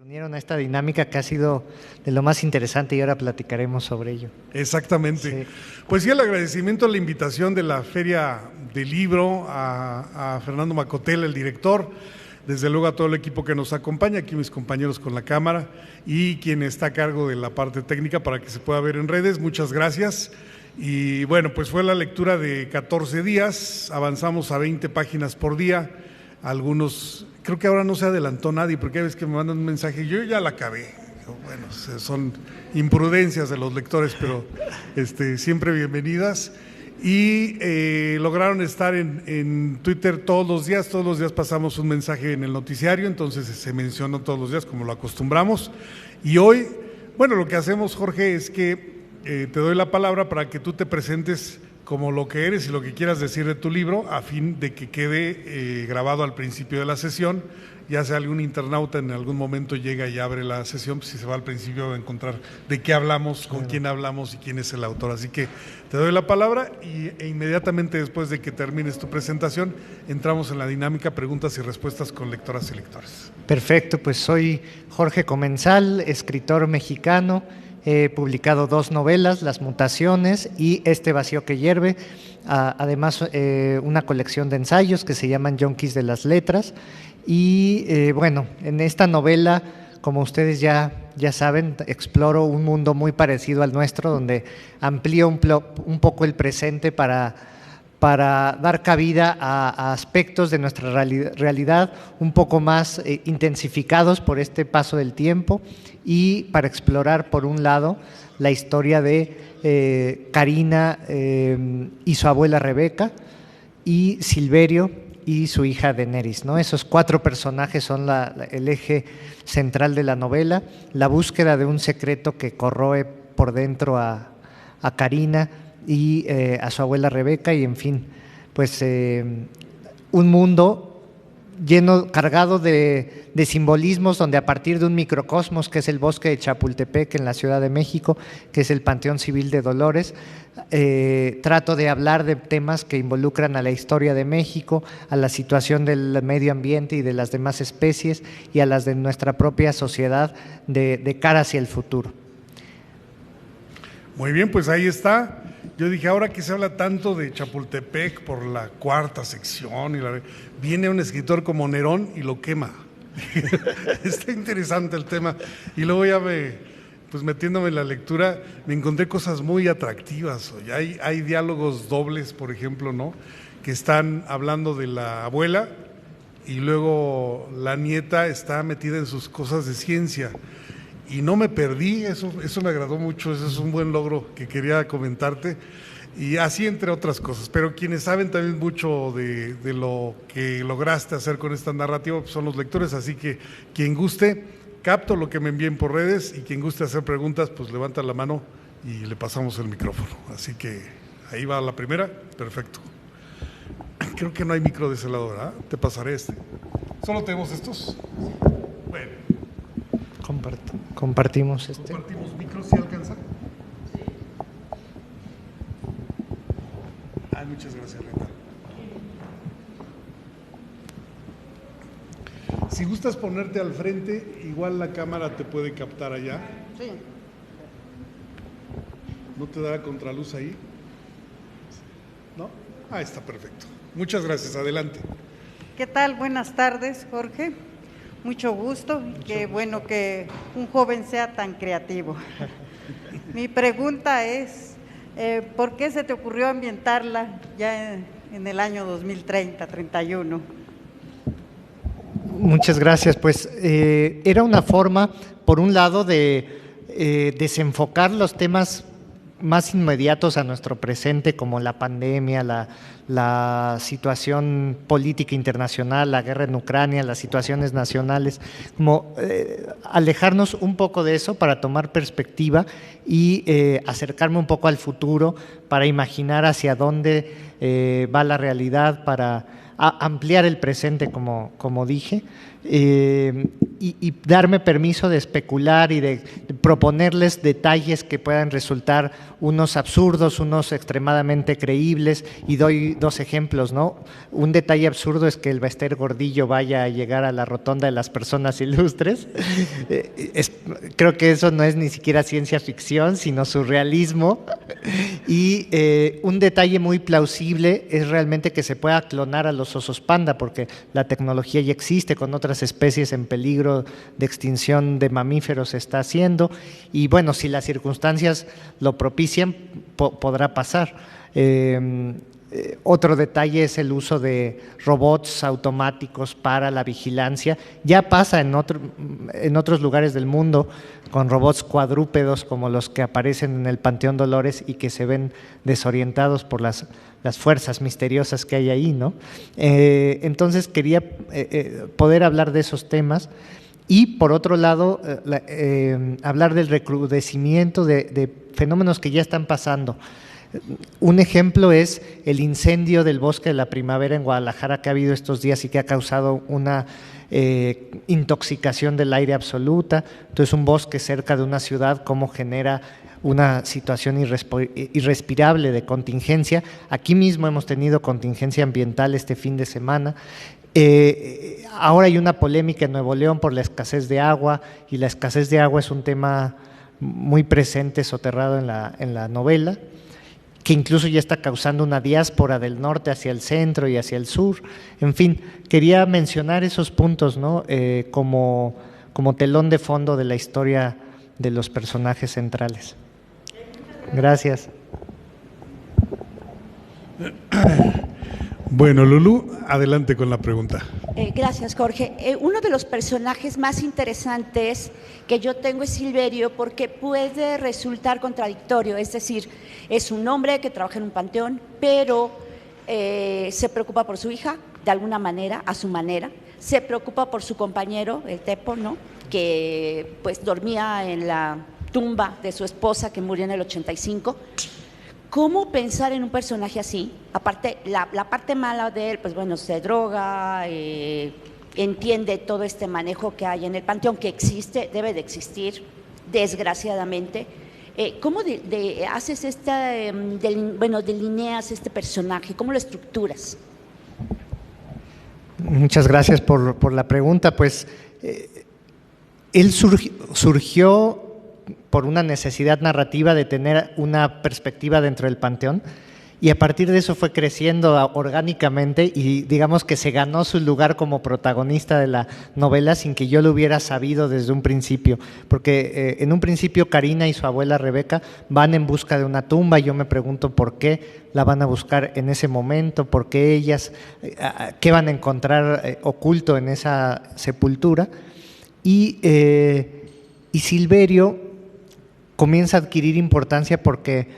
Unieron a esta dinámica que ha sido de lo más interesante y ahora platicaremos sobre ello. Exactamente. Sí. Pues sí, el agradecimiento a la invitación de la Feria del Libro, a Fernando Macotela, el director, desde luego a todo el equipo que nos acompaña, aquí mis compañeros con la cámara y quien está a cargo de la parte técnica para que se pueda ver en redes. Muchas gracias. Y bueno, pues fue la lectura de 14 días, avanzamos a 20 páginas por día, algunos, creo que ahora no se adelantó nadie, porque hay veces que me mandan un mensaje, yo ya la acabé. Bueno, son imprudencias de los lectores, pero siempre bienvenidas. Y lograron estar en Twitter todos los días pasamos un mensaje en el noticiario, entonces se mencionó todos los días como lo acostumbramos. Y hoy, bueno, lo que hacemos, Jorge, es que te doy la palabra para que tú te presentes como lo que eres y lo que quieras decir de tu libro, a fin de que quede grabado al principio de la sesión. Ya sea algún internauta en algún momento llega y abre la sesión, pues si se va al principio va a encontrar de qué hablamos, con quién hablamos y quién es el autor. Así que te doy la palabra e inmediatamente después de que termines tu presentación, entramos en la dinámica preguntas y respuestas con lectoras y lectores. Perfecto, pues soy Jorge Comensal, escritor mexicano. He publicado 2 novelas, Las Mutaciones y Este Vacío que Hierve, además una colección de ensayos que se llaman Yonkis de las Letras. Y bueno, en esta novela, como ustedes ya saben, exploro un mundo muy parecido al nuestro, donde amplío un poco el presente para dar cabida a aspectos de nuestra realidad un poco más intensificados por este paso del tiempo, y para explorar, por un lado, la historia de Karina y su abuela Rebeca, y Silverio y su hija Daenerys, ¿no? Esos 4 personajes son el eje central de la novela, la búsqueda de un secreto que corroe por dentro a Karina y a su abuela Rebeca, y en fin, pues un mundo cargado de simbolismos, donde a partir de un microcosmos que es el bosque de Chapultepec en la Ciudad de México, que es el Panteón Civil de Dolores, trato de hablar de temas que involucran a la historia de México, a la situación del medio ambiente y de las demás especies, y a las de nuestra propia sociedad de cara hacia el futuro. Muy bien, pues ahí está. Yo dije, ahora que se habla tanto de Chapultepec por la 4ª sección, viene un escritor como Nerón y lo quema. Está interesante el tema. Y luego ya pues metiéndome en la lectura, me encontré cosas muy atractivas. Hay diálogos dobles, por ejemplo, ¿no? Que están hablando de la abuela y luego la nieta está metida en sus cosas de ciencia. Y no me perdí, eso me agradó mucho, eso es un buen logro que quería comentarte, y así entre otras cosas. Pero quienes saben también mucho de lo que lograste hacer con esta narrativa pues son los lectores, así que quien guste, capto lo que me envíen por redes, y quien guste hacer preguntas, pues levanta la mano y le pasamos el micrófono. Así que ahí va la primera, perfecto. Creo que no hay micro de ese lado, ¿verdad? Te pasaré este. ¿Solo tenemos estos? Bueno. Compartimos ¿Compartimos micros si alcanza? Sí. Muchas gracias, Rita. Si gustas ponerte al frente, igual la cámara te puede captar allá. Sí. ¿No te da contraluz ahí? ¿No? Está perfecto. Muchas gracias, adelante. ¿Qué tal? Buenas tardes, Jorge. Mucho gusto, qué bueno que un joven sea tan creativo. Mi pregunta es, ¿por qué se te ocurrió ambientarla ya en el año 2030, 31? Muchas gracias. Pues era una forma, por un lado, de desenfocar los temas más inmediatos a nuestro presente, como la pandemia, la situación política internacional, la guerra en Ucrania, las situaciones nacionales, como alejarnos un poco de eso para tomar perspectiva y acercarme un poco al futuro, para imaginar hacia dónde va la realidad, para ampliar el presente, como dije, y darme permiso de especular y de proponerles detalles que puedan resultar unos absurdos, unos extremadamente creíbles, y doy dos ejemplos, ¿no? Un detalle absurdo es que el Bester Gordillo vaya a llegar a la rotonda de las personas ilustres. Creo que eso no es ni siquiera ciencia ficción, sino surrealismo. Y un detalle muy plausible es realmente que se pueda clonar a los osos panda, porque la tecnología ya existe, con otras especies en peligro de extinción de mamíferos se está haciendo, y bueno, si las circunstancias lo propician, podrá pasar. Otro detalle es el uso de robots automáticos para la vigilancia. Ya pasa en otros lugares del mundo, con robots cuadrúpedos como los que aparecen en el Panteón Dolores y que se ven desorientados por las fuerzas misteriosas que hay ahí, ¿no? Entonces quería poder hablar de esos temas. Y por otro lado, hablar del recrudecimiento de fenómenos que ya están pasando. Un ejemplo es el incendio del Bosque de la Primavera en Guadalajara que ha habido estos días y que ha causado una intoxicación del aire absoluta. Entonces, un bosque cerca de una ciudad, cómo genera una situación irrespirable de contingencia. Aquí mismo hemos tenido contingencia ambiental este fin de semana. Ahora hay una polémica en Nuevo León por la escasez de agua, y la escasez de agua es un tema muy presente, soterrado en la novela, que incluso ya está causando una diáspora del norte hacia el centro y hacia el sur. En fin, quería mencionar esos puntos, ¿no? como telón de fondo de la historia de los personajes centrales. Gracias. Bueno, Lulú, adelante con la pregunta. Gracias, Jorge. Uno de los personajes más interesantes que yo tengo es Silverio, porque puede resultar contradictorio, es decir, es un hombre que trabaja en un panteón, pero se preocupa por su hija, de alguna manera, a su manera, se preocupa por su compañero, el Tepo, ¿no?, que pues dormía en la tumba de su esposa que murió en el 85. ¿Cómo pensar en un personaje así? Aparte, la parte mala de él, pues bueno, se droga, entiende todo este manejo que hay en el panteón, que existe, debe de existir, desgraciadamente. ¿Cómo haces delineas este personaje? ¿Cómo lo estructuras? Muchas gracias por la pregunta. Pues él surgió por una necesidad narrativa de tener una perspectiva dentro del panteón, y a partir de eso fue creciendo orgánicamente, y digamos que se ganó su lugar como protagonista de la novela sin que yo lo hubiera sabido desde un principio, porque en un principio Karina y su abuela Rebeca van en busca de una tumba, y yo me pregunto por qué la van a buscar en ese momento, por qué ellas, qué van a encontrar oculto en esa sepultura, y Silverio comienza a adquirir importancia porque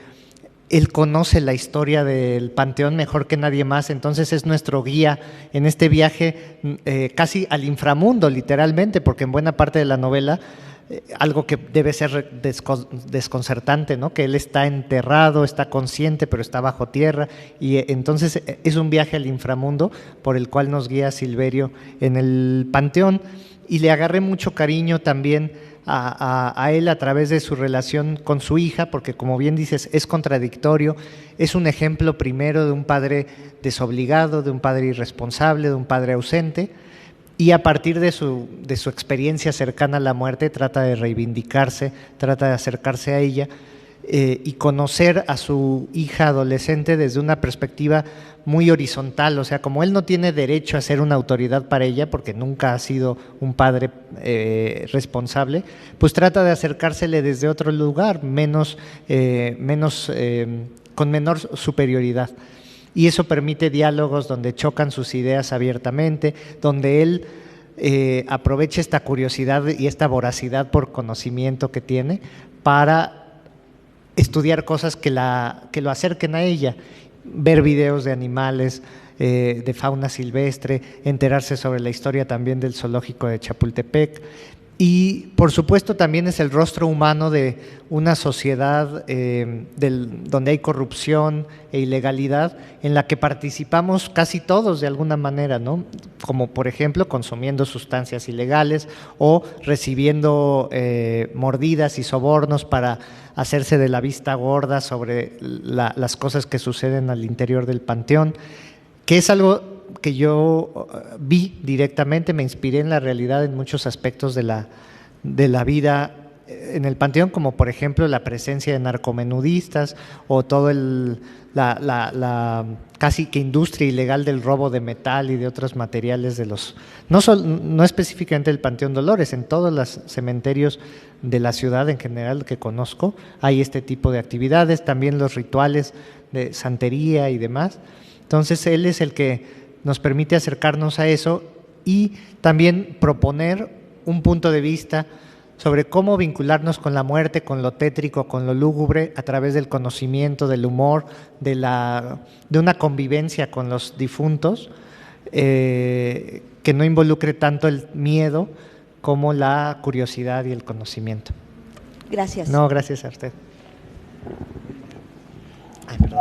él conoce la historia del panteón mejor que nadie más, entonces es nuestro guía en este viaje casi al inframundo, literalmente, porque en buena parte de la novela, algo que debe ser desconcertante, ¿no?, que él está enterrado, está consciente, pero está bajo tierra, y entonces es un viaje al inframundo por el cual nos guía Silverio en el panteón, y le agarré mucho cariño también a él a través de su relación con su hija, porque como bien dices, es contradictorio, es un ejemplo primero de un padre desobligado, de un padre irresponsable, de un padre ausente, y a partir de su experiencia cercana a la muerte trata de reivindicarse, trata de acercarse a ella y conocer a su hija adolescente desde una perspectiva muy horizontal. O sea, como él no tiene derecho a ser una autoridad para ella, porque nunca ha sido un padre responsable, pues trata de acercársele desde otro lugar, con menor superioridad. Y eso permite diálogos donde chocan sus ideas abiertamente, donde él aprovecha esta curiosidad y esta voracidad por conocimiento que tiene para estudiar cosas que lo acerquen a ella, ver videos de animales, de fauna silvestre, enterarse sobre la historia también del zoológico de Chapultepec. Y por supuesto también es el rostro humano de una sociedad donde hay corrupción e ilegalidad, en la que participamos casi todos de alguna manera, ¿no? Como por ejemplo consumiendo sustancias ilegales o recibiendo mordidas y sobornos para hacerse de la vista gorda sobre las cosas que suceden al interior del panteón, que es algo que yo vi directamente, me inspiré en la realidad en muchos aspectos de la vida en el panteón, como por ejemplo la presencia de narcomenudistas o todo la casi que industria ilegal del robo de metal y de otros materiales de los, no específicamente del Panteón Dolores, en todos los cementerios de la ciudad en general que conozco hay este tipo de actividades, también los rituales de santería y demás. Entonces él es el que nos permite acercarnos a eso y también proponer un punto de vista sobre cómo vincularnos con la muerte, con lo tétrico, con lo lúgubre, a través del conocimiento, del humor, de una convivencia con los difuntos, que no involucre tanto el miedo como la curiosidad y el conocimiento. Gracias. No, gracias a usted. Ay, perdón,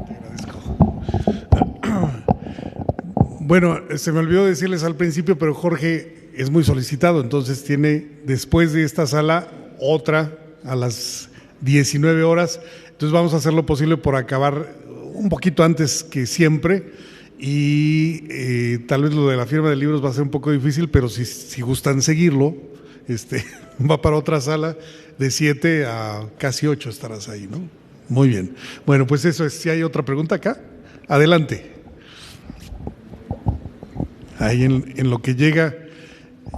te agradezco. Bueno, se me olvidó decirles al principio, pero Jorge es muy solicitado, entonces tiene después de esta sala otra a las 19 horas, entonces vamos a hacer lo posible por acabar un poquito antes que siempre y tal vez lo de la firma de libros va a ser un poco difícil, pero si gustan seguirlo, va para otra sala de 7 a casi 8 estarás ahí, ¿no? Muy bien. Bueno, pues eso es. Si hay otra pregunta acá, adelante. Ahí en lo que llega,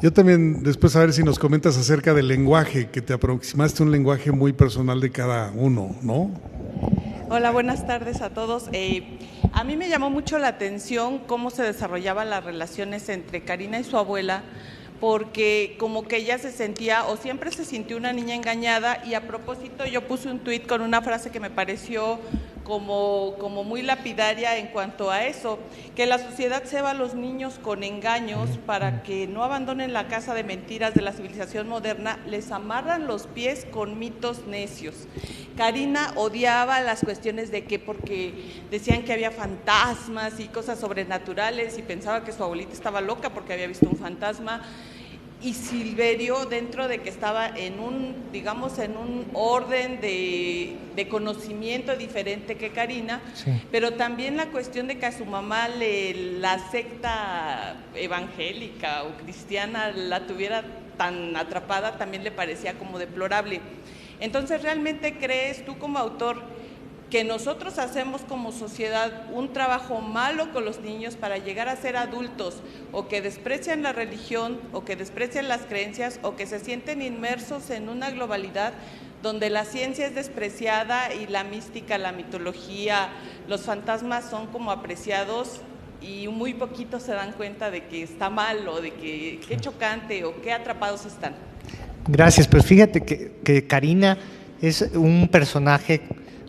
yo también después a ver si nos comentas acerca del lenguaje, que te aproximaste a un lenguaje muy personal de cada uno, ¿no? Hola, buenas tardes a todos. A mí me llamó mucho la atención cómo se desarrollaban las relaciones entre Karina y su abuela, porque como que ella se sentía o siempre se sintió una niña engañada, y a propósito yo puse un tuit con una frase que me pareció como muy lapidaria en cuanto a eso, que la sociedad ceba a los niños con engaños para que no abandonen la casa de mentiras de la civilización moderna, les amarran los pies con mitos necios. Karina odiaba las cuestiones de que porque decían que había fantasmas y cosas sobrenaturales y pensaba que su abuelita estaba loca porque había visto un fantasma. Y Silverio, dentro de que estaba en un orden de conocimiento diferente que Karina, sí, pero también la cuestión de que a su mamá la secta evangélica o cristiana la tuviera tan atrapada, también le parecía como deplorable. Entonces, ¿realmente crees tú como autor que nosotros hacemos como sociedad un trabajo malo con los niños para llegar a ser adultos o que desprecian la religión o que desprecian las creencias o que se sienten inmersos en una globalidad donde la ciencia es despreciada y la mística, la mitología, los fantasmas son como apreciados y muy poquitos se dan cuenta de que está mal o de que qué chocante o qué atrapados están? Gracias, pues fíjate que Karina es un personaje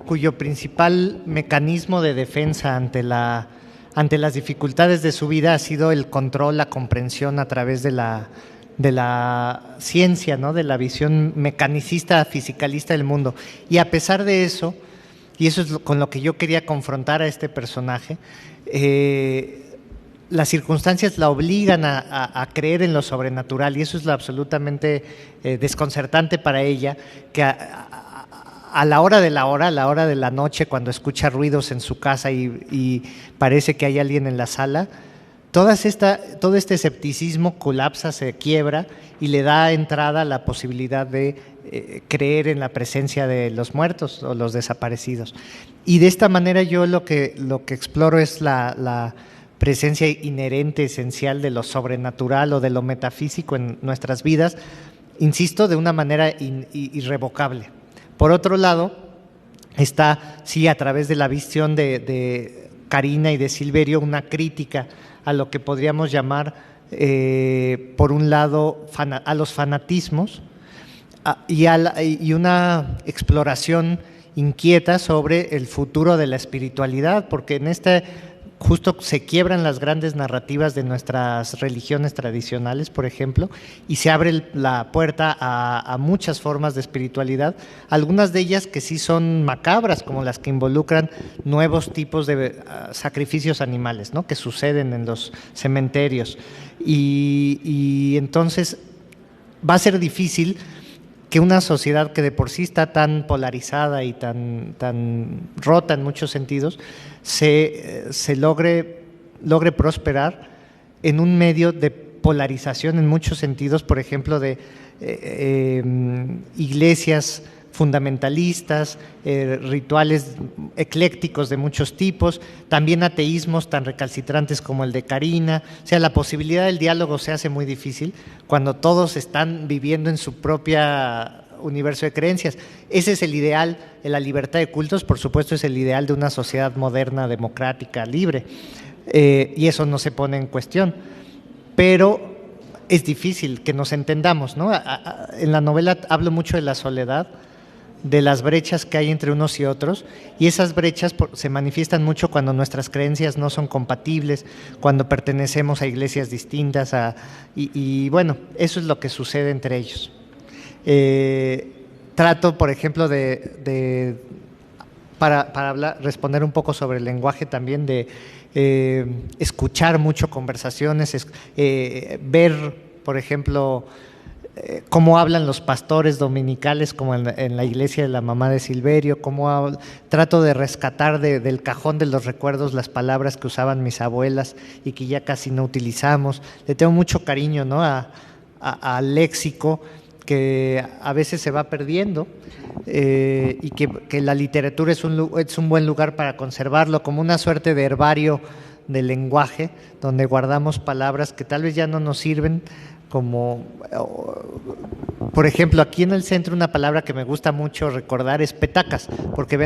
cuyo principal mecanismo de defensa ante las dificultades de su vida ha sido el control, la comprensión a través de la ciencia, ¿no? De la visión mecanicista, fisicalista del mundo. Y a pesar de eso, y eso es con lo que yo quería confrontar a este personaje, las circunstancias la obligan a creer en lo sobrenatural, y eso es lo absolutamente desconcertante para ella, que a la hora de la noche, cuando escucha ruidos en su casa y parece que hay alguien en la sala, todo este escepticismo colapsa, se quiebra y le da entrada a la posibilidad de creer en la presencia de los muertos o los desaparecidos. Y de esta manera yo lo que exploro es la presencia inherente, esencial de lo sobrenatural o de lo metafísico en nuestras vidas, insisto, de una manera irrevocable. Por otro lado, está, sí, a través de la visión de Karina y de Silverio, una crítica a lo que podríamos llamar, por un lado, a los fanatismos y una exploración inquieta sobre el futuro de la espiritualidad, porque en este justo se quiebran las grandes narrativas de nuestras religiones tradicionales, por ejemplo, y se abre la puerta a muchas formas de espiritualidad, algunas de ellas que sí son macabras, como las que involucran nuevos tipos de sacrificios animales, ¿no?, que suceden en los cementerios. Y entonces va a ser difícil que una sociedad que de por sí está tan polarizada y tan rota en muchos sentidos, se logre prosperar en un medio de polarización en muchos sentidos, por ejemplo, de iglesias fundamentalistas, rituales eclécticos de muchos tipos, también ateísmos tan recalcitrantes como el de Karina. O sea, la posibilidad del diálogo se hace muy difícil cuando todos están viviendo en su propia universo de creencias. Ese es el ideal, la libertad de cultos, por supuesto, es el ideal de una sociedad moderna, democrática, libre, y eso no se pone en cuestión, pero es difícil que nos entendamos, ¿no? En la novela hablo mucho de la soledad, de las brechas que hay entre unos y otros, y esas brechas se manifiestan mucho cuando nuestras creencias no son compatibles, cuando pertenecemos a iglesias distintas, y bueno, eso es lo que sucede entre ellos. Trato, por ejemplo, para responder un poco sobre el lenguaje también, de escuchar mucho conversaciones, ver, por ejemplo, cómo hablan los pastores dominicales, como en la iglesia de la mamá de Silverio, trato de rescatar del cajón de los recuerdos las palabras que usaban mis abuelas y que ya casi no utilizamos. Le tengo mucho cariño, ¿no?, al léxico que a veces se va perdiendo, y que la literatura es un buen lugar para conservarlo, como una suerte de herbario del lenguaje, donde guardamos palabras que tal vez ya no nos sirven, como, por ejemplo, aquí en el centro una palabra que me gusta mucho recordar es petacas, porque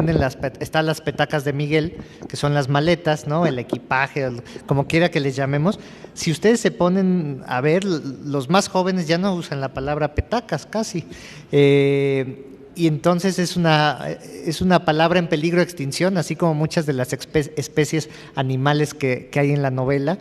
están las petacas de Miguel, que son las maletas, ¿no?, el equipaje, como quiera que les llamemos. Si ustedes se ponen a ver, los más jóvenes ya no usan la palabra petacas casi, y entonces es una palabra en peligro de extinción, así como muchas de las especies animales que hay en la novela,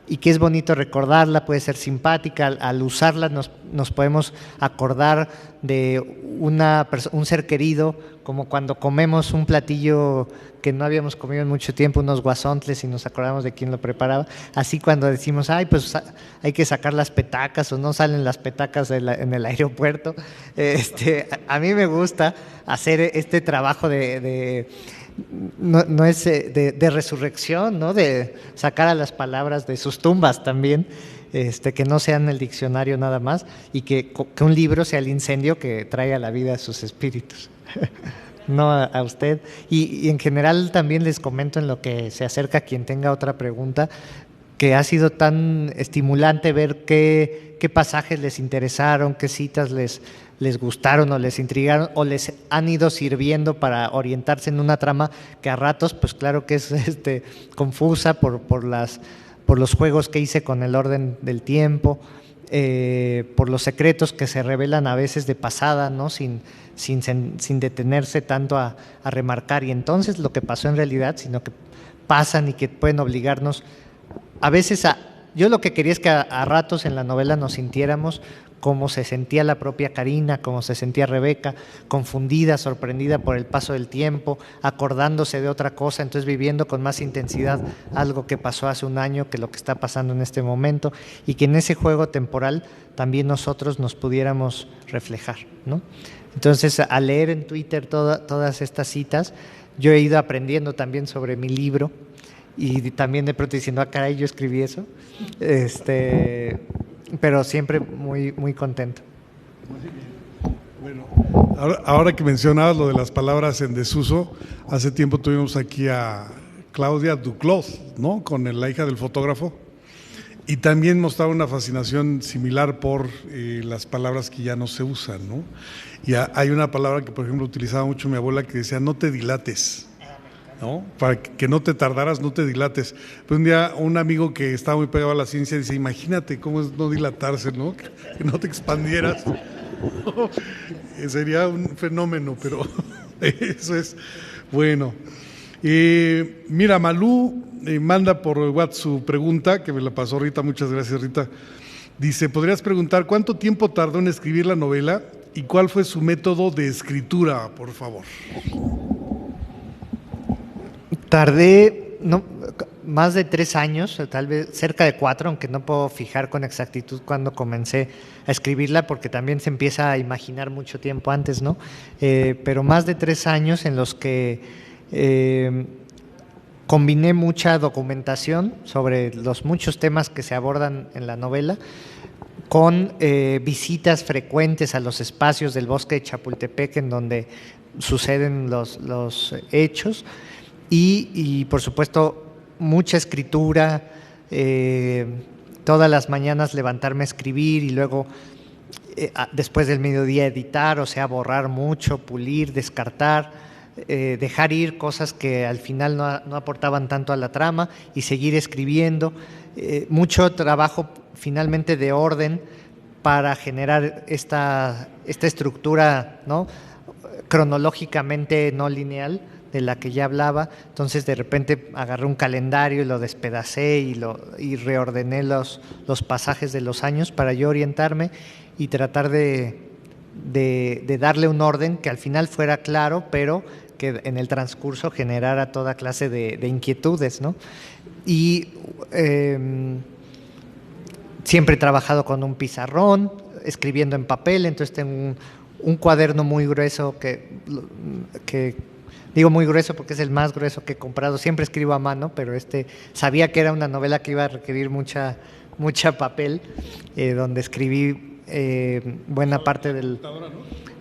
y que es bonito recordarla, puede ser simpática. Al usarla nos podemos acordar de un ser querido, como cuando comemos un platillo que no habíamos comido en mucho tiempo, unos guasontles, y nos acordamos de quién lo preparaba. Así cuando decimos, ay, pues hay que sacar las petacas, o no salen las petacas en el aeropuerto. A mí me gusta hacer este trabajo no es de resurrección, ¿no?, de sacar a las palabras de sus tumbas también, que no sean el diccionario nada más, y que un libro sea el incendio que trae a la vida a sus espíritus. No a usted. Y en general también les comento, en lo que se acerca quien tenga otra pregunta, que ha sido tan estimulante ver qué pasajes les interesaron, qué citas les gustaron o les intrigaron o les han ido sirviendo para orientarse en una trama que a ratos, pues claro que es confusa por los juegos que hice con el orden del tiempo, por los secretos que se revelan a veces de pasada, ¿no?, sin detenerse tanto a remarcar y entonces lo que pasó en realidad, sino que pasan y que pueden obligarnos a veces yo lo que quería es que a ratos en la novela nos sintiéramos como se sentía la propia Karina, como se sentía Rebeca, confundida, sorprendida por el paso del tiempo, acordándose de otra cosa, entonces viviendo con más intensidad algo que pasó hace un año que lo que está pasando en este momento, y que en ese juego temporal también nosotros nos pudiéramos reflejar, ¿no? Entonces, al leer en Twitter todas estas citas, yo he ido aprendiendo también sobre mi libro, y también de pronto diciendo, caray, yo escribí eso, pero siempre muy, muy contento. Bueno, ahora que mencionabas lo de las palabras en desuso, hace tiempo tuvimos aquí a Claudia Duclos, ¿no?, con la hija del fotógrafo, y también mostraba una fascinación similar por las palabras que ya no se usan, ¿no? Y hay una palabra que, por ejemplo, utilizaba mucho mi abuela, que decía, no te dilates, ¿no? Para que no te tardaras, no te dilates. Pues un día un amigo que estaba muy pegado a la ciencia dice, imagínate cómo es no dilatarse, ¿no? Que no te expandieras. Sería un fenómeno, pero eso es bueno. Mira, Malú manda por WhatsApp su pregunta, que me la pasó Rita, muchas gracias Rita. Dice, ¿podrías preguntar cuánto tiempo tardó en escribir la novela y cuál fue su método de escritura, por favor? Tardé más de 3 años, tal vez cerca de 4, aunque no puedo fijar con exactitud cuándo comencé a escribirla, porque también se empieza a imaginar mucho tiempo antes, ¿no? Pero más de 3 años en los que combiné mucha documentación sobre los muchos temas que se abordan en la novela, con visitas frecuentes a los espacios del bosque de Chapultepec en donde suceden los hechos y por supuesto mucha escritura, todas las mañanas levantarme a escribir y luego después del mediodía editar, o sea, borrar mucho, pulir, descartar, dejar ir cosas que al final no aportaban tanto a la trama y seguir escribiendo, mucho trabajo finalmente de orden para generar esta estructura, ¿no?, cronológicamente no lineal de la que ya hablaba. Entonces de repente agarré un calendario y lo despedacé y reordené los pasajes de los años para yo orientarme y tratar de darle un orden que al final fuera claro, pero que en el transcurso generara toda clase de inquietudes, ¿no? Y siempre he trabajado con un pizarrón, escribiendo en papel, entonces tengo un cuaderno muy grueso que digo muy grueso porque es el más grueso que he comprado. Siempre escribo a mano, pero sabía que era una novela que iba a requerir mucha papel, donde escribí buena parte del...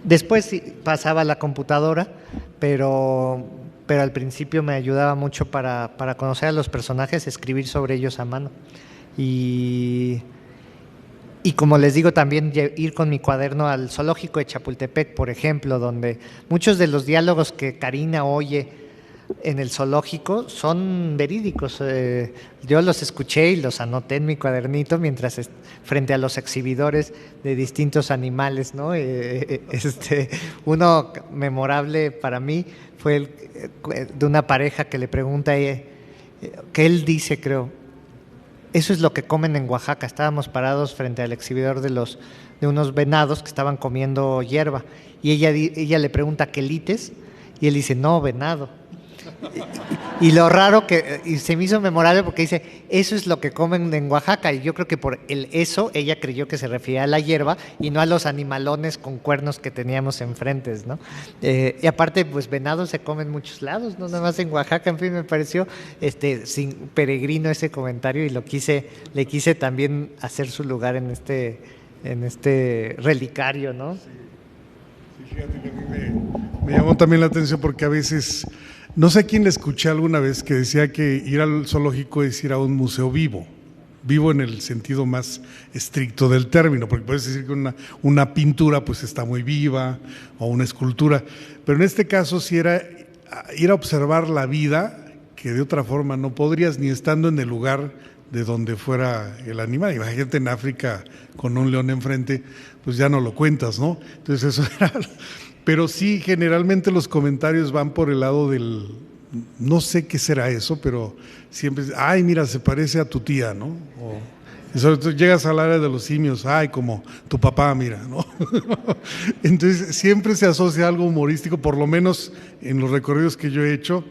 Después sí, pasaba a la computadora, pero al principio me ayudaba mucho para conocer a los personajes, escribir sobre ellos a mano. Y como les digo, también ir con mi cuaderno al zoológico de Chapultepec, por ejemplo, donde muchos de los diálogos que Karina oye en el zoológico son verídicos. Yo los escuché y los anoté en mi cuadernito mientras frente a los exhibidores de distintos animales, ¿no? Uno memorable para mí fue de una pareja que le pregunta a ella, que él dice, creo, eso es lo que comen en Oaxaca. Estábamos parados frente al exhibidor de unos venados que estaban comiendo hierba y ella le pregunta, ¿quelites? Y él dice, no, venado. Y lo raro y se me hizo memorable porque dice, eso es lo que comen en Oaxaca, y yo creo que por eso ella creyó que se refería a la hierba y no a los animalones con cuernos que teníamos enfrente, ¿no? Y aparte, pues venado se come en muchos lados, no nada más en Oaxaca. En fin, me pareció sin peregrino ese comentario y le quise también hacer su lugar en este relicario, ¿no? Sí, fíjate que a mí me llamó también la atención porque a veces... No sé a quién le escuché alguna vez que decía que ir al zoológico es ir a un museo vivo en el sentido más estricto del término, porque puedes decir que una pintura pues está muy viva o una escultura, pero en este caso sí era ir a observar la vida, que de otra forma no podrías ni estando en el lugar de donde fuera el animal. Imagínate en África con un león enfrente, pues ya no lo cuentas, ¿no? Entonces eso era... Pero sí, generalmente los comentarios van por el lado del, no sé qué será eso, pero siempre, ay, mira, se parece a tu tía, ¿no? Y sobre todo llegas al área de los simios, ay, como tu papá, mira, ¿no? Entonces siempre se asocia algo humorístico, por lo menos en los recorridos que yo he hecho.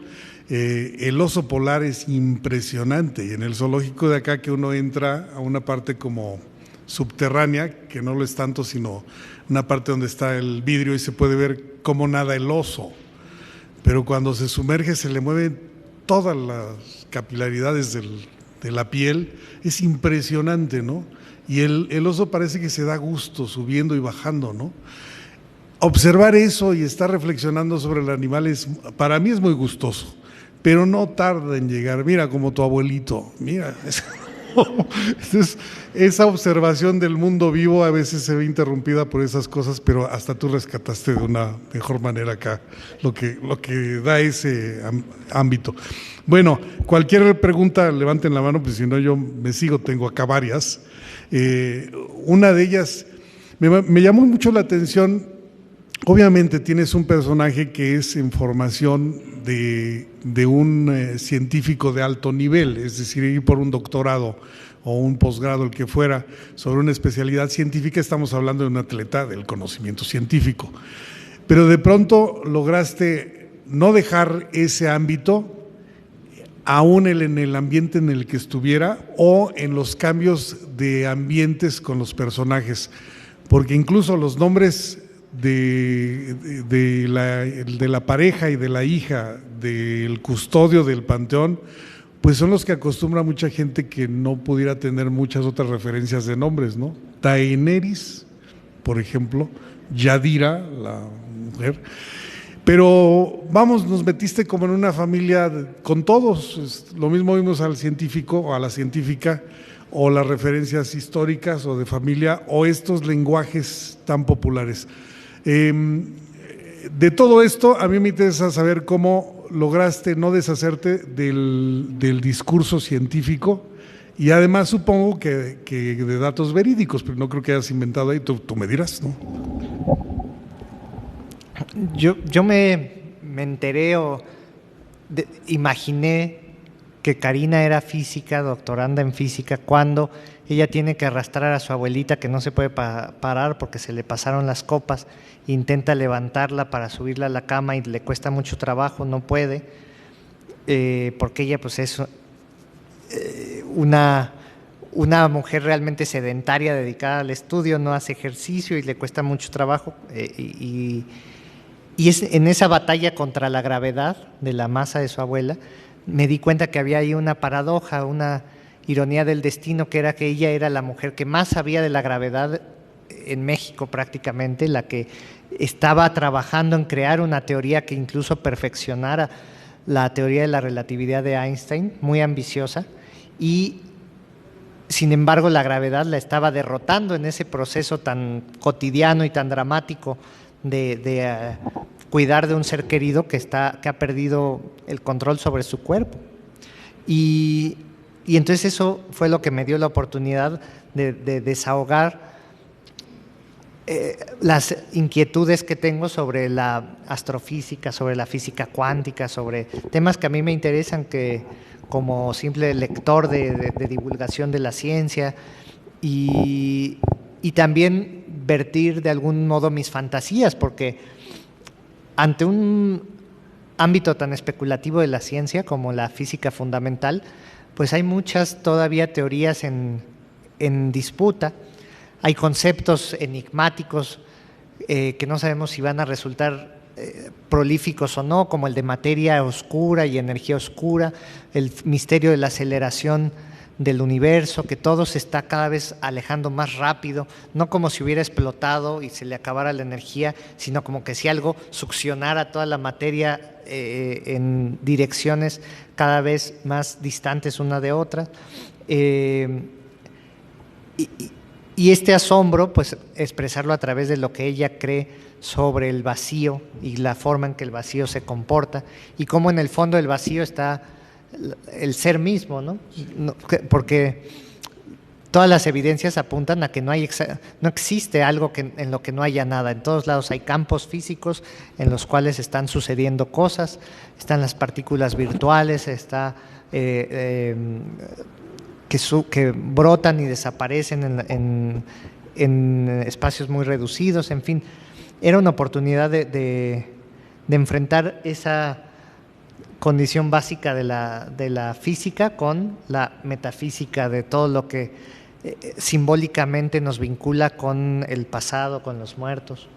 El oso polar es impresionante, y en el zoológico de acá que uno entra a una parte como subterránea, que no lo es tanto, sino una parte donde está el vidrio y se puede ver cómo nada el oso, pero cuando se sumerge se le mueven todas las capilaridades de la piel, es impresionante, ¿no? Y el oso parece que se da gusto subiendo y bajando, ¿no? Observar eso y estar reflexionando sobre el animal para mí es muy gustoso, pero no tarda en llegar. Mira, como tu abuelito, mira. Entonces, esa observación del mundo vivo a veces se ve interrumpida por esas cosas, pero hasta tú rescataste de una mejor manera acá lo que da ese ámbito. Bueno, cualquier pregunta levanten la mano, pues si no yo me sigo, tengo acá varias. Una de ellas me llamó mucho la atención. Obviamente tienes un personaje que es en formación de un científico de alto nivel, es decir, ir por un doctorado o un posgrado, el que fuera, sobre una especialidad científica. Estamos hablando de un atleta del conocimiento científico. Pero de pronto lograste no dejar ese ámbito, aún en el ambiente en el que estuviera o en los cambios de ambientes con los personajes, porque incluso los nombres de la pareja y de la hija del custodio del panteón, pues son los que acostumbra mucha gente que no pudiera tener muchas otras referencias de nombres, ¿no? Daenerys, por ejemplo, Yadira, la mujer. Pero vamos, nos metiste como en una familia con todos. Lo mismo vimos al científico o a la científica, o las referencias históricas o de familia, o estos lenguajes tan populares. De todo esto, a mí me interesa saber cómo lograste no deshacerte del discurso científico, y además supongo que de datos verídicos, pero no creo que hayas inventado ahí, tú me dirás, ¿no? Yo me enteré imaginé que Karina era física, doctoranda en física, cuando ella tiene que arrastrar a su abuelita, que no se puede parar porque se le pasaron las copas, intenta levantarla para subirla a la cama y le cuesta mucho trabajo, no puede, porque ella pues es una mujer realmente sedentaria, dedicada al estudio, no hace ejercicio y le cuesta mucho trabajo, y es en esa batalla contra la gravedad de la masa de su abuela, me di cuenta que había ahí una paradoja, una ironía del destino, que era que ella era la mujer que más sabía de la gravedad en México prácticamente, la que estaba trabajando en crear una teoría que incluso perfeccionara la teoría de la relatividad de Einstein, muy ambiciosa, y sin embargo la gravedad la estaba derrotando en ese proceso tan cotidiano y tan dramático de cuidar de un ser querido que ha perdido el control sobre su cuerpo. Y entonces eso fue lo que me dio la oportunidad de desahogar las inquietudes que tengo sobre la astrofísica, sobre la física cuántica, sobre temas que a mí me interesan, que como simple lector de divulgación de la ciencia, y también vertir de algún modo mis fantasías, porque ante un ámbito tan especulativo de la ciencia como la física fundamental, pues hay muchas todavía teorías en disputa, hay conceptos enigmáticos que no sabemos si van a resultar prolíficos o no, como el de materia oscura y energía oscura, el misterio de la aceleración del universo, que todo se está cada vez alejando más rápido, no como si hubiera explotado y se le acabara la energía, sino como que si algo succionara toda la materia en direcciones cada vez más distantes una de otra. Y este asombro, pues expresarlo a través de lo que ella cree sobre el vacío y la forma en que el vacío se comporta, y cómo en el fondo del vacío está el ser mismo, ¿no? Porque todas las evidencias apuntan a que no existe algo en lo que no haya nada. En todos lados hay campos físicos en los cuales están sucediendo cosas, están las partículas virtuales, está que brotan y desaparecen en espacios muy reducidos, en fin. Era una oportunidad de enfrentar esa condición básica de la física con la metafísica de todo lo que simbólicamente nos vincula con el pasado, con los muertos.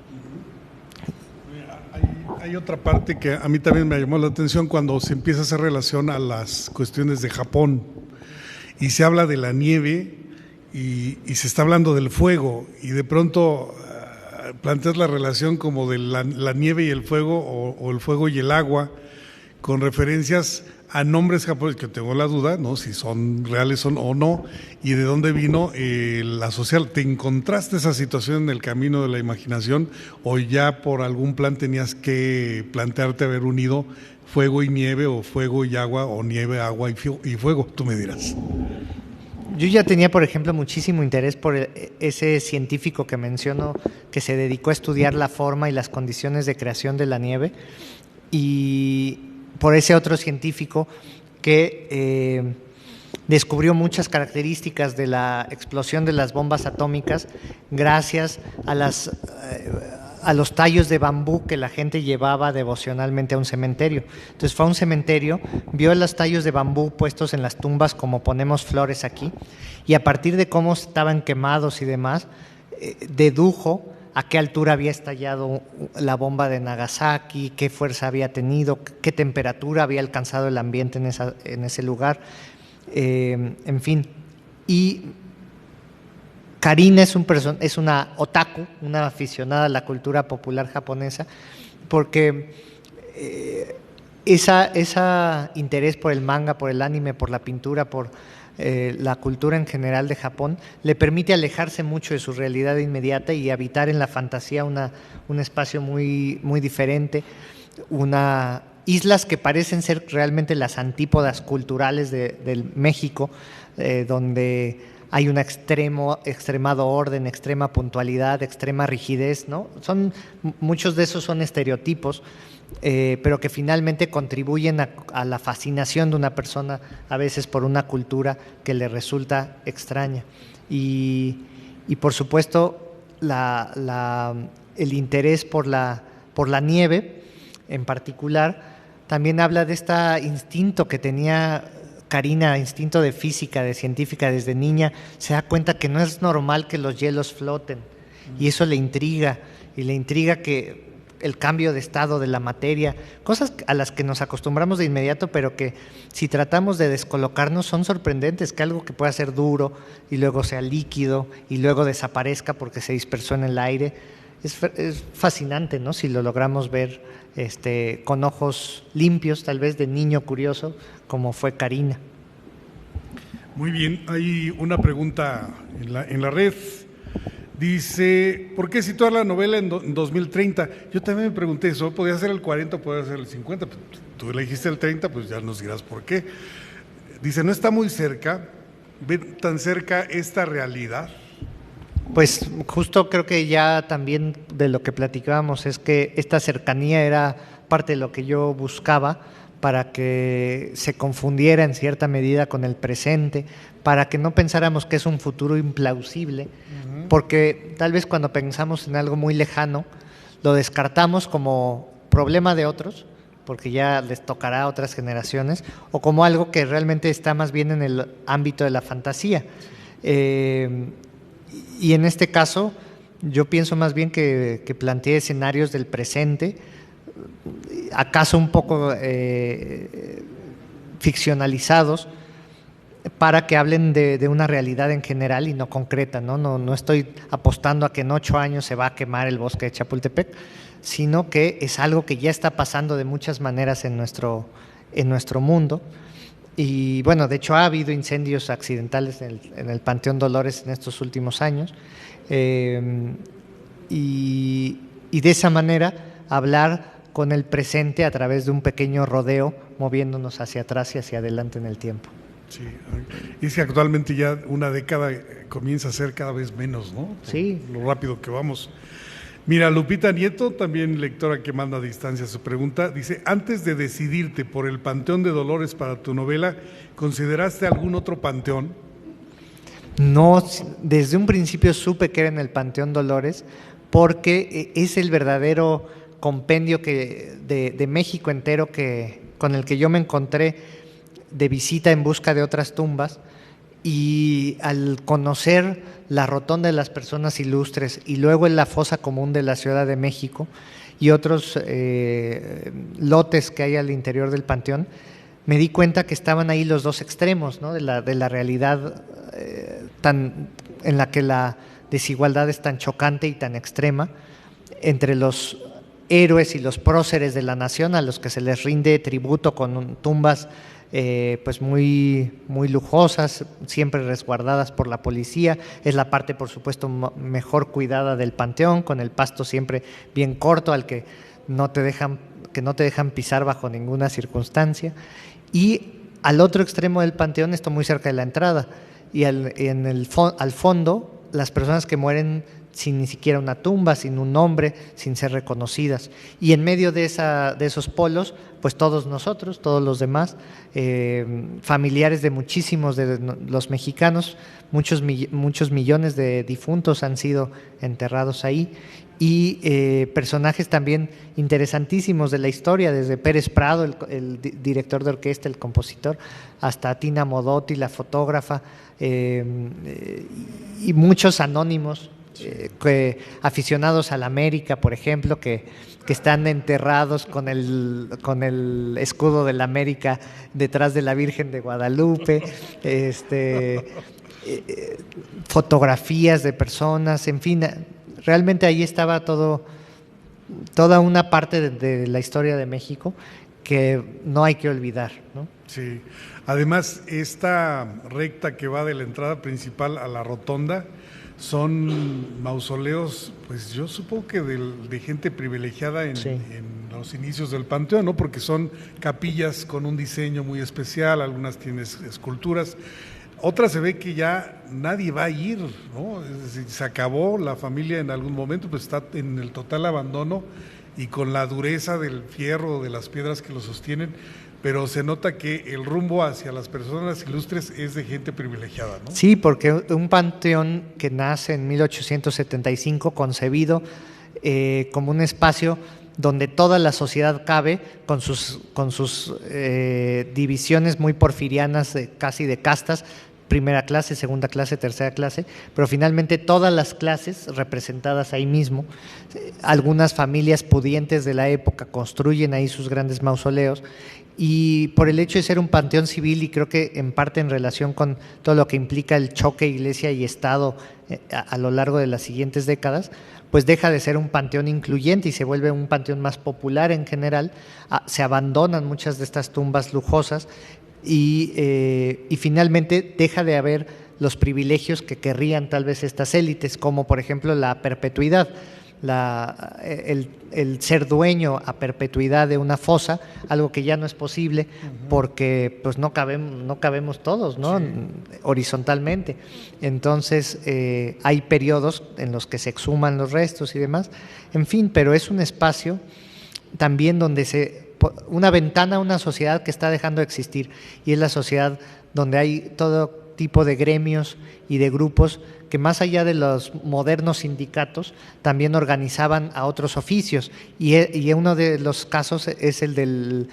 Hay otra parte que a mí también me llamó la atención cuando se empieza a hacer relación a las cuestiones de Japón y se habla de la nieve y se está hablando del fuego, y de pronto planteas la relación como de la nieve y el fuego, o el fuego y el agua, con referencias a nombres japoneses, que tengo la duda, ¿no?, si son reales o no, y de dónde vino la social. ¿Te encontraste esa situación en el camino de la imaginación, o ya por algún plan tenías que plantearte haber unido fuego y nieve, o fuego y agua, o nieve, agua y fuego? Tú me dirás. Yo ya tenía, por ejemplo, muchísimo interés por ese científico que menciono, que se dedicó a estudiar la forma y las condiciones de creación de la nieve, y por ese otro científico que descubrió muchas características de la explosión de las bombas atómicas gracias a los tallos de bambú que la gente llevaba devocionalmente a un cementerio. Entonces fue a un cementerio, vio los tallos de bambú puestos en las tumbas como ponemos flores aquí, y a partir de cómo estaban quemados y demás, dedujo a qué altura había estallado la bomba de Nagasaki, qué fuerza había tenido, qué temperatura había alcanzado el ambiente en ese lugar, en fin. Y Karina es una otaku, una aficionada a la cultura popular japonesa, porque esa interés por el manga, por el anime, por la pintura, por la cultura en general de Japón, le permite alejarse mucho de su realidad inmediata y habitar en la fantasía un espacio muy, muy diferente, islas que parecen ser realmente las antípodas culturales del México, donde hay un extremado orden, extrema puntualidad, extrema rigidez, ¿no? Muchos de esos son estereotipos, pero que finalmente contribuyen a la fascinación de una persona, a veces por una cultura que le resulta extraña. Y por supuesto, el interés por la nieve, en particular, también habla de este instinto que tenía Karina, instinto de física, de científica desde niña. Se da cuenta que no es normal que los hielos floten, y eso le intriga, que el cambio de estado de la materia, cosas a las que nos acostumbramos de inmediato, pero que si tratamos de descolocarnos son sorprendentes, que algo que pueda ser duro y luego sea líquido y luego desaparezca porque se dispersó en el aire, es fascinante, ¿no? Si lo logramos ver con ojos limpios, tal vez de niño curioso, como fue Karina. Muy bien, hay una pregunta en la red. Dice, ¿por qué situar la novela en 2030? Yo también me pregunté eso, ¿podía ser el 40 o podía ser el 50? Tú le dijiste el 30, pues ya nos dirás por qué. Dice, ¿no está muy cerca? ¿Ve tan cerca esta realidad? Pues justo creo que ya también de lo que platicábamos es que esta cercanía era parte de lo que yo buscaba, para que se confundiera en cierta medida con el presente, para que no pensáramos que es un futuro implausible, porque tal vez cuando pensamos en algo muy lejano, lo descartamos como problema de otros, porque ya les tocará a otras generaciones, o como algo que realmente está más bien en el ámbito de la fantasía. Y en este caso, yo pienso más bien que planteé escenarios del presente, acaso un poco ficcionalizados, para que hablen de una realidad en general y no concreta, ¿no? No estoy apostando a que en 8 años se va a quemar el bosque de Chapultepec, sino que es algo que ya está pasando de muchas maneras en nuestro mundo. Y bueno, de hecho ha habido incendios accidentales en el Panteón Dolores en estos últimos años, y de esa manera hablar con el presente a través de un pequeño rodeo, moviéndonos hacia atrás y hacia adelante en el tiempo. Sí, y es que actualmente ya una década comienza a ser cada vez menos, ¿no? Sí. Lo rápido que vamos. Mira, Lupita Nieto, también lectora que manda a distancia su pregunta, dice, antes de decidirte por el Panteón de Dolores para tu novela, ¿consideraste algún otro panteón? No, desde un principio supe que era en el Panteón Dolores, porque es el verdadero compendio de México entero con el que yo me encontré de visita en busca de otras tumbas, y al conocer la rotonda de las personas ilustres y luego en la fosa común de la Ciudad de México y otros lotes que hay al interior del panteón, me di cuenta que estaban ahí los dos extremos, ¿no? de la realidad en la que la desigualdad es tan chocante y tan extrema, entre los héroes y los próceres de la nación, a los que se les rinde tributo con tumbas pues muy, muy lujosas, siempre resguardadas por la policía. Es la parte, por supuesto, mejor cuidada del panteón, con el pasto siempre bien corto, al que no te dejan pisar bajo ninguna circunstancia. Y al otro extremo del panteón, esto muy cerca de la entrada, y al fondo, las personas que mueren sin ni siquiera una tumba, sin un nombre, sin ser reconocidas. Y en medio de esos polos, pues todos nosotros, todos los demás, familiares de muchísimos de los mexicanos, muchos millones de difuntos han sido enterrados ahí, y personajes también interesantísimos de la historia, desde Pérez Prado, el director de orquesta, el compositor, hasta Tina Modotti, la fotógrafa, y muchos anónimos, aficionados a la América, por ejemplo, que están enterrados con el escudo de la América detrás de la Virgen de Guadalupe, fotografías de personas, en fin, realmente ahí estaba toda una parte de la historia de México que no hay que olvidar, ¿no? Sí, además esta recta que va de la entrada principal a la rotonda son mausoleos, pues yo supongo que de gente privilegiada en los inicios del Panteón, ¿no? Porque son capillas con un diseño muy especial, algunas tienen esculturas, otras se ve que ya nadie va a ir, ¿no? Es decir, se acabó la familia en algún momento, pues está en el total abandono y con la dureza del fierro, de las piedras que lo sostienen, pero se nota que el rumbo hacia las personas ilustres es de gente privilegiada, ¿no? Sí, porque un panteón que nace en 1875, concebido como un espacio donde toda la sociedad cabe, con sus divisiones muy porfirianas, casi de castas, primera clase, segunda clase, tercera clase, pero finalmente todas las clases representadas ahí mismo. Algunas familias pudientes de la época construyen ahí sus grandes mausoleos, y por el hecho de ser un panteón civil, y creo que en parte en relación con todo lo que implica el choque iglesia y Estado a lo largo de las siguientes décadas, pues deja de ser un panteón incluyente y se vuelve un panteón más popular en general. Se abandonan muchas de estas tumbas lujosas y finalmente deja de haber los privilegios que querrían tal vez estas élites, como por ejemplo la perpetuidad, el ser dueño a perpetuidad de una fosa, algo que ya no es posible porque pues no cabemos todos, ¿no? Sí. Horizontalmente. Entonces hay periodos en los que se exhuman los restos y demás, en fin, pero es un espacio también donde una ventana a una sociedad que está dejando de existir, y es la sociedad donde hay todo tipo de gremios y de grupos que, más allá de los modernos sindicatos, también organizaban a otros oficios, y uno de los casos es el del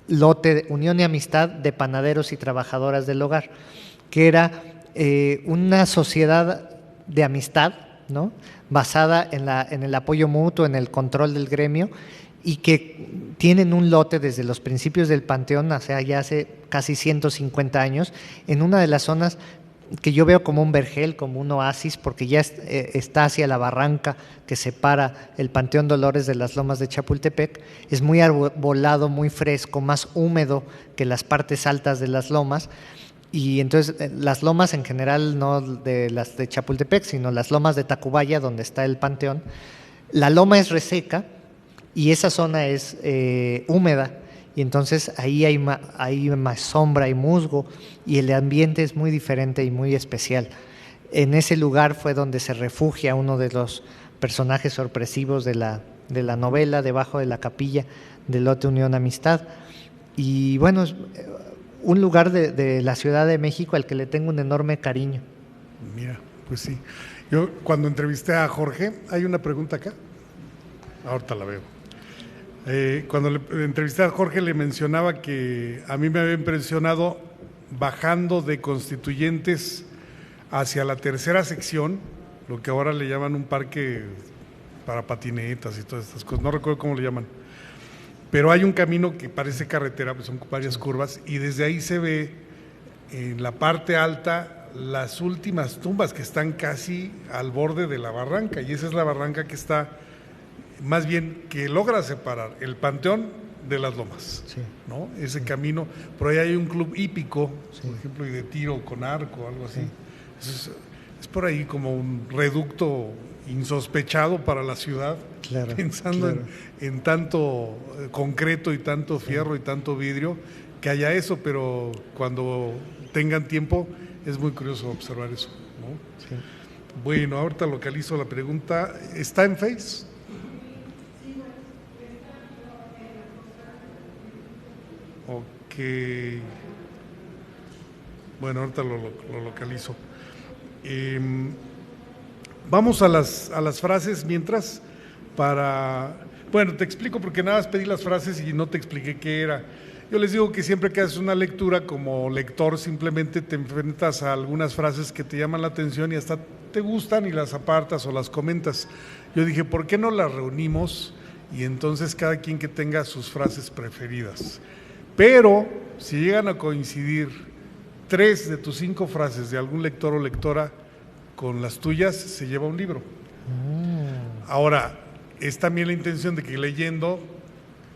lote Unión y Amistad de Panaderos y Trabajadoras del Hogar, que era una sociedad de amistad, ¿no? Basada en el apoyo mutuo, en el control del gremio, y que tienen un lote desde los principios del Panteón, o sea, ya hace casi 150 años, en una de las zonas que yo veo como un vergel, como un oasis, porque ya está hacia la barranca que separa el Panteón Dolores de las Lomas de Chapultepec. Es muy arbolado, muy fresco, más húmedo que las partes altas de las lomas. Y entonces las lomas en general, no de las de Chapultepec, sino las lomas de Tacubaya, donde está el Panteón, la loma es reseca y esa zona es húmeda, y entonces ahí hay más sombra y musgo, y el ambiente es muy diferente y muy especial. En ese lugar fue donde se refugia uno de los personajes sorpresivos de la novela, debajo de la capilla del lote Unión Amistad. Y bueno, es un lugar de la Ciudad de México al que le tengo un enorme cariño. Mira, pues sí. Yo cuando entrevisté a Jorge, hay una pregunta acá, ahorita la veo. Cuando le entrevisté a Jorge, le mencionaba que a mí me había impresionado bajando de Constituyentes hacia la tercera sección, lo que ahora le llaman un parque para patinetas y todas estas cosas, no recuerdo cómo le llaman, pero hay un camino que parece carretera, pues son varias curvas, y desde ahí se ve en la parte alta las últimas tumbas que están casi al borde de la barranca, y esa es la barranca que está, más bien, que logra separar el Panteón de las lomas, sí, ¿no? Ese camino, por ahí hay un club hípico, sí, por ejemplo, y de tiro con arco, algo así. Sí. Es por ahí como un reducto insospechado para la ciudad, claro, pensando claro. En tanto concreto y tanto fierro, sí, y tanto vidrio, que haya eso, pero cuando tengan tiempo es muy curioso observar eso, ¿no? Sí. Bueno, ahorita localizo la pregunta. ¿Está en Face? Ok. Bueno, ahorita lo localizo. Vamos a las frases mientras Bueno, te explico porque nada más pedí las frases y no te expliqué qué era. Yo les digo que siempre que haces una lectura como lector simplemente te enfrentas a algunas frases que te llaman la atención y hasta te gustan y las apartas o las comentas. Yo dije, ¿por qué no las reunimos? Y entonces cada quien que tenga sus frases preferidas. Pero si llegan a coincidir 3 de tus 5 frases de algún lector o lectora con las tuyas, se lleva un libro. Ahora, es también la intención de que leyendo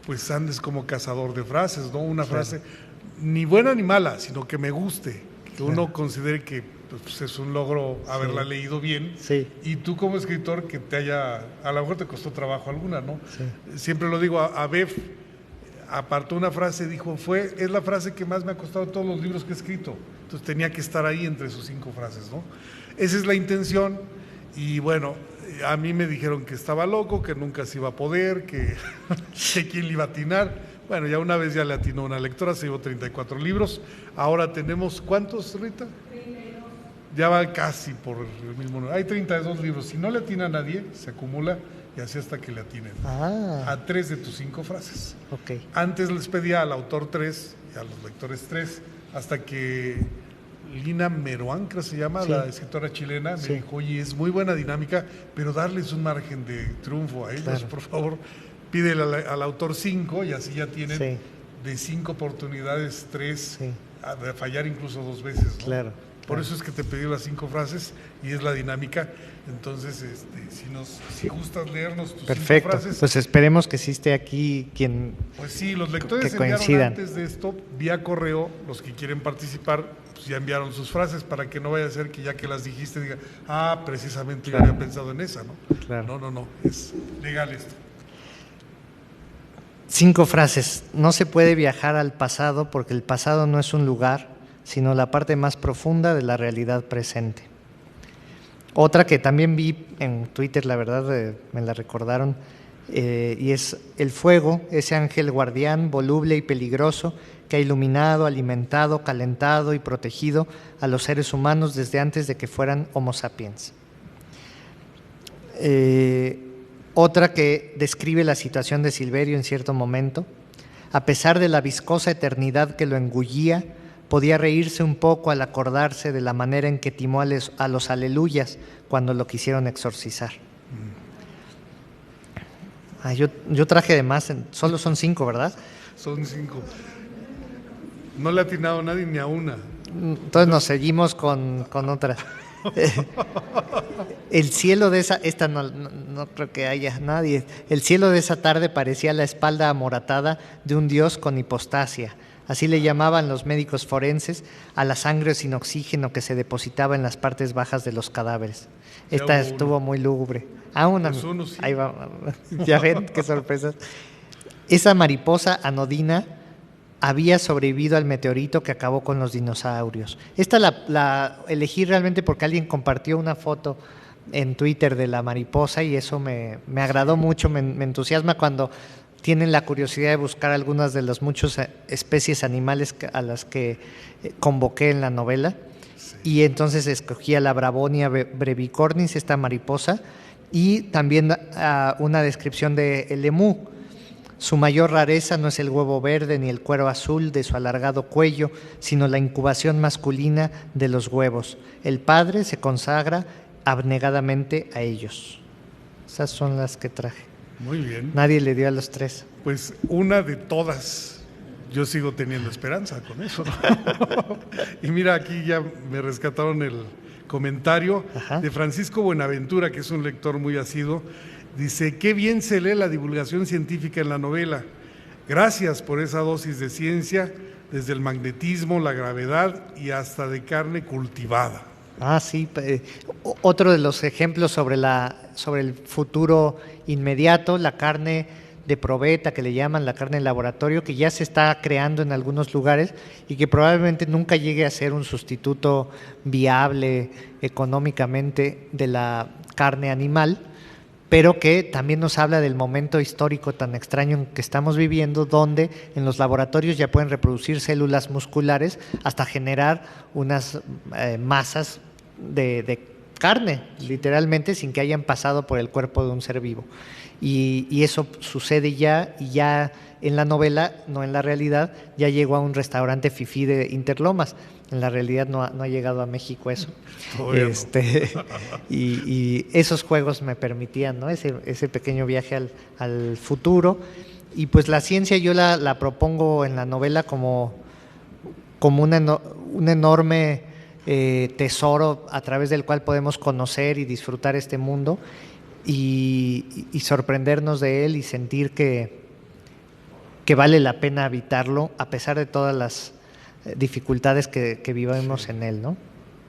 pues andes como cazador de frases, ¿no? Una frase ni buena ni mala, sino que me guste, que uno considere que pues, es un logro haberla leído bien. Sí. Y tú como escritor que a lo mejor te costó trabajo alguna, ¿no? Sí. Siempre lo digo, a Bev apartó una frase, dijo, es la frase que más me ha costado todos los libros que he escrito. Entonces tenía que estar ahí entre sus 5 frases, ¿no? Esa es la intención y bueno, a mí me dijeron que estaba loco, que nunca se iba a poder, que quién le iba a atinar. Bueno, ya una vez ya le atinó una lectora, se llevó 34 libros. Ahora tenemos, ¿cuántos, Rita? 32. Ya va casi por el mismo número. Hay 32 libros. Si no le atina a nadie, se acumula y así hasta que le atinen. A 3 de tus 5 frases. Okay. Antes les pedía al autor 3 y a los lectores 3, hasta que Lina Meruán, creo que se llama, la escritora chilena, me dijo, oye, es muy buena dinámica, pero darles un margen de triunfo a ellos, por favor, pídele al autor 5 y así ya tienen de 5 oportunidades 3, de fallar incluso 2 veces, ¿no? Claro. Por eso es que te pedí las 5 frases y es la dinámica. Entonces, si gustas leernos tus 5 frases. Pues esperemos que sí esté aquí quien. Pues sí, los lectores que enviaron coincidan. antes de esto, vía correo, los que quieren participar, pues ya enviaron sus frases para que no vaya a ser que ya que las dijiste diga, precisamente yo había pensado en esa, ¿no? Claro. No, es legal esto. 5 frases. No se puede viajar al pasado porque el pasado no es un lugar, sino la parte más profunda de la realidad presente. Otra que también vi en Twitter, la verdad me la recordaron, y es el fuego, ese ángel guardián voluble y peligroso que ha iluminado, alimentado, calentado y protegido a los seres humanos desde antes de que fueran Homo sapiens. Otra que describe la situación de Silverio en cierto momento. A pesar de la viscosa eternidad que lo engullía, podía reírse un poco al acordarse de la manera en que timó a los aleluyas cuando lo quisieron exorcizar. Yo traje de más, solo son 5, ¿verdad? Son 5. No le ha atinado nadie ni a una. Entonces nos seguimos con otra. El cielo de esta no creo que haya nadie. El cielo de esa tarde parecía la espalda amoratada de un dios con hipostasia. Así le llamaban los médicos forenses a la sangre sin oxígeno que se depositaba en las partes bajas de los cadáveres. Esta estuvo muy lúgubre. Sí. Ahí va. Ya ven, qué sorpresas. Esa mariposa anodina había sobrevivido al meteorito que acabó con los dinosaurios. Esta la elegí realmente porque alguien compartió una foto en Twitter de la mariposa y eso me agradó mucho, me entusiasma cuando tienen la curiosidad de buscar algunas de las muchas especies animales a las que convoqué en la novela. Y entonces escogí a la Bravonia brevicornis, esta mariposa, y también una descripción del emú. Su mayor rareza no es el huevo verde ni el cuero azul de su alargado cuello, sino la incubación masculina de los huevos. El padre se consagra abnegadamente a ellos. Esas son las que traje. Muy bien. Nadie le dio a los 3. Pues una de todas. Yo sigo teniendo esperanza con eso, ¿no? Y mira, aquí ya me rescataron el comentario de Francisco Buenaventura, que es un lector muy asiduo. Dice, qué bien se lee la divulgación científica en la novela. Gracias por esa dosis de ciencia, desde el magnetismo, la gravedad y hasta de carne cultivada. Sí. Otro de los ejemplos sobre el futuro inmediato, la carne de probeta, que le llaman la carne de laboratorio, que ya se está creando en algunos lugares y que probablemente nunca llegue a ser un sustituto viable económicamente de la carne animal, pero que también nos habla del momento histórico tan extraño en que estamos viviendo, donde en los laboratorios ya pueden reproducir células musculares hasta generar unas masas de carne, literalmente, sin que hayan pasado por el cuerpo de un ser vivo. Y eso sucede ya, y ya en la novela, no en la realidad, ya llegó a un restaurante fifí de Interlomas. En la realidad no ha llegado a México eso. Bueno. Y esos juegos me permitían, ¿no? Ese pequeño viaje al futuro. Y pues la ciencia yo la propongo en la novela como un enorme tesoro a través del cual podemos conocer y disfrutar este mundo y sorprendernos de él y sentir que vale la pena habitarlo a pesar de todas las dificultades que vivimos en él, ¿no?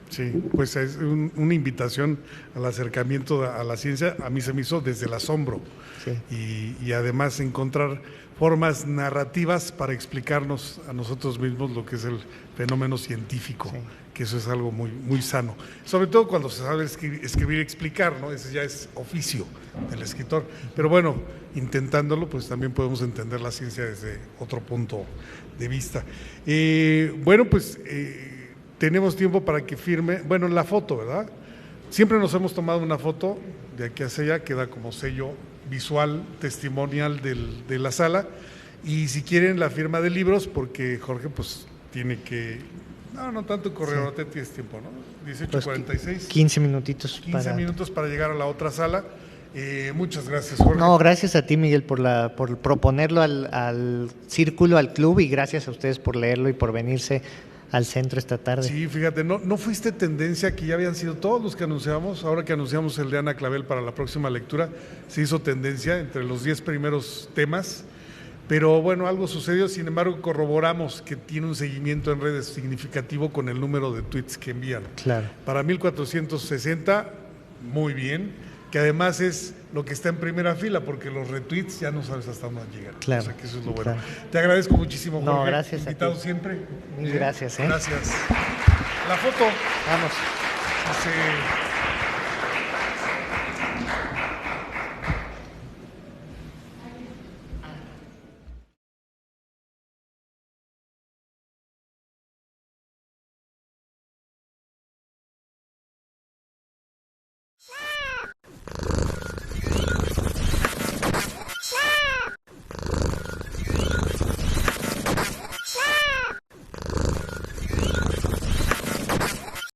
Sí, pues es una invitación al acercamiento a la ciencia. A mí se me hizo desde el asombro, sí. Y además encontrar formas narrativas para explicarnos a nosotros mismos lo que es el fenómeno científico, sí. Que eso es algo muy, muy sano, sobre todo cuando se sabe escribir y explicar, ¿no? Ese ya es oficio del escritor, pero bueno, intentándolo pues también podemos entender la ciencia desde otro punto de vista. Bueno, pues tenemos tiempo para que firme, bueno, la foto, ¿verdad? Siempre nos hemos tomado una foto de aquí hacia allá, queda como sello visual, testimonial de la sala, y si quieren la firma de libros, porque Jorge pues tiene que... No tanto correr, sí. Ahora tienes tiempo, ¿no? 18:46. 15 minutitos. 15 minutos para llegar a la otra sala. Muchas gracias, Jorge. No, gracias a ti, Miguel, por proponerlo al círculo, al club, y gracias a ustedes por leerlo y por venirse al centro esta tarde. Sí, fíjate, no fuiste tendencia, que ya habían sido todos los que anunciamos. Ahora que anunciamos el de Ana Clavel para la próxima lectura, se hizo tendencia entre los 10 primeros temas. Pero bueno, algo sucedió, sin embargo corroboramos que tiene un seguimiento en redes significativo con el número de tweets que envían. Claro. Para 1460, muy bien, que además es lo que está en primera fila, porque los retweets ya no sabes hasta dónde llegan. Claro. O sea que eso es lo bueno. Claro. Te agradezco muchísimo, Jorge. No, gracias. Invitado siempre. Mil gracias. Gracias. La foto. Vamos. Hace